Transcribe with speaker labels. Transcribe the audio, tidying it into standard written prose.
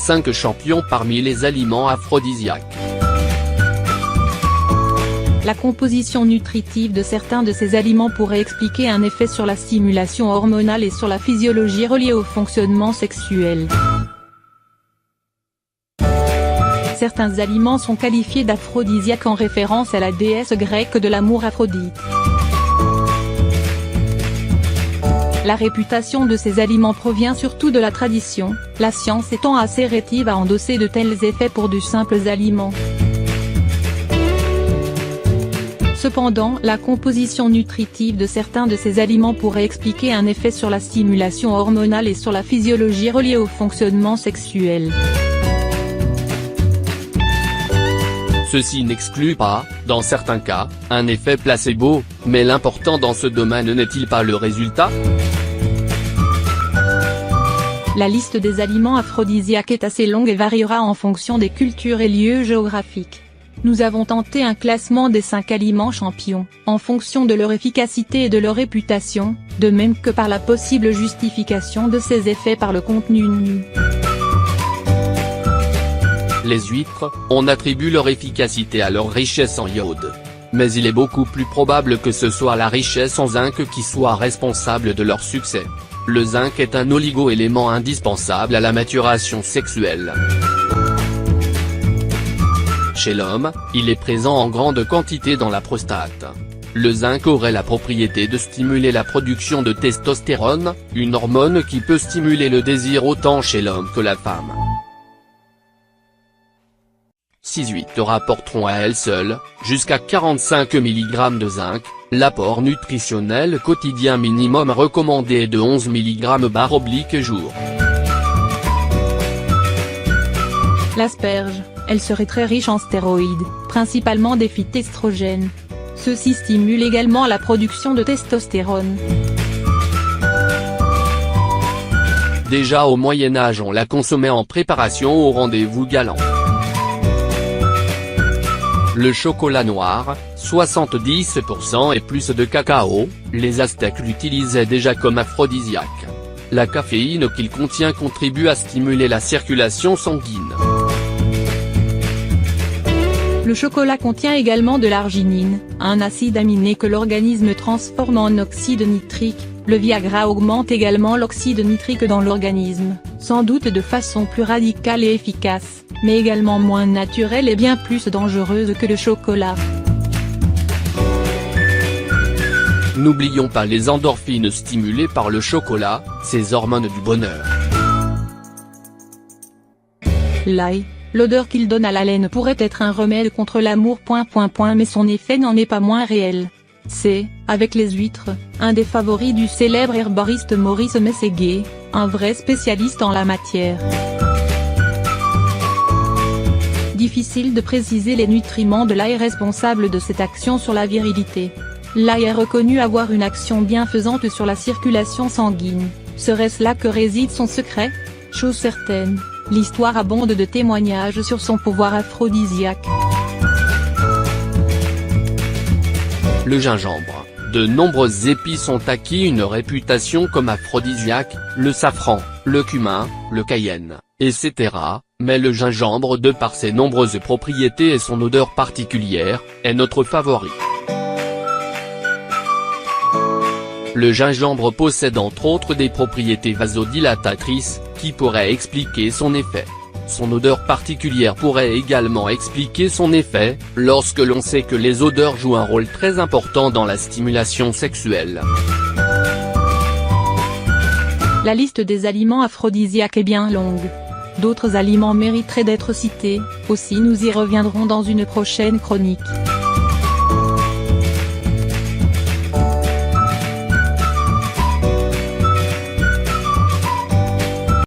Speaker 1: 5 champions parmi les aliments aphrodisiaques.
Speaker 2: La composition nutritive de certains de ces aliments pourrait expliquer un effet sur la stimulation hormonale et sur la physiologie reliée au fonctionnement sexuel. Certains aliments sont qualifiés d'aphrodisiaques en référence à la déesse grecque de l'amour Aphrodite. La réputation de ces aliments provient surtout de la tradition, la science étant assez rétive à endosser de tels effets pour de simples aliments. Cependant, la composition nutritive de certains de ces aliments pourrait expliquer un effet sur la stimulation hormonale et sur la physiologie reliée au fonctionnement sexuel.
Speaker 1: Ceci n'exclut pas, dans certains cas, un effet placebo, mais l'important dans ce domaine n'est-il pas le résultat ?
Speaker 2: La liste des aliments aphrodisiaques est assez longue et variera en fonction des cultures et lieux géographiques. Nous avons tenté un classement des 5 aliments champions, en fonction de leur efficacité et de leur réputation, de même que par la possible justification de ces effets par le contenu nu.
Speaker 1: Les huîtres, on attribue leur efficacité à leur richesse en iode. Mais il est beaucoup plus probable que ce soit la richesse en zinc qui soit responsable de leur succès. Le zinc est un oligo-élément indispensable à la maturation sexuelle. Chez l'homme, il est présent en grande quantité dans la prostate. Le zinc aurait la propriété de stimuler la production de testostérone, une hormone qui peut stimuler le désir autant chez l'homme que la femme. 6 huîtres rapporteront à elles seules, jusqu'à 45 mg de zinc, l'apport nutritionnel quotidien minimum recommandé est de 11 mg/jour.
Speaker 2: L'asperge, elle serait très riche en stéroïdes, principalement des phytoestrogènes. Ceux-ci stimulent également la production de testostérone.
Speaker 1: Déjà au Moyen-Âge on la consommait en préparation au rendez-vous galant. Le chocolat noir, 70% et plus de cacao, les Aztèques l'utilisaient déjà comme aphrodisiaque. La caféine qu'il contient contribue à stimuler la circulation sanguine.
Speaker 2: Le chocolat contient également de l'arginine, un acide aminé que l'organisme transforme en oxyde nitrique. Le Viagra augmente également l'oxyde nitrique dans l'organisme, sans doute de façon plus radicale et efficace, mais également moins naturelle et bien plus dangereuse que le chocolat.
Speaker 1: N'oublions pas les endorphines stimulées par le chocolat, ces hormones du bonheur.
Speaker 2: L'ail, l'odeur qu'il donne à la laine pourrait être un remède contre l'amour. Mais son effet n'en est pas moins réel. C'est, avec les huîtres, un des favoris du célèbre herboriste Maurice Mességuet, un vrai spécialiste en la matière. Difficile de préciser les nutriments de l'ail responsables de cette action sur la virilité. L'ail est reconnu avoir une action bienfaisante sur la circulation sanguine. Serait-ce là que réside son secret? Chose certaine, l'histoire abonde de témoignages sur son pouvoir aphrodisiaque.
Speaker 1: Le gingembre. De nombreuses épices ont acquis une réputation comme aphrodisiaques, le safran, le cumin, le cayenne, etc., mais le gingembre de par ses nombreuses propriétés et son odeur particulière, est notre favori. Le gingembre possède entre autres des propriétés vasodilatatrices, qui pourraient expliquer son effet. Son odeur particulière pourrait également expliquer son effet, lorsque l'on sait que les odeurs jouent un rôle très important dans la stimulation sexuelle.
Speaker 2: La liste des aliments aphrodisiaques est bien longue. D'autres aliments mériteraient d'être cités, aussi nous y reviendrons dans une prochaine chronique.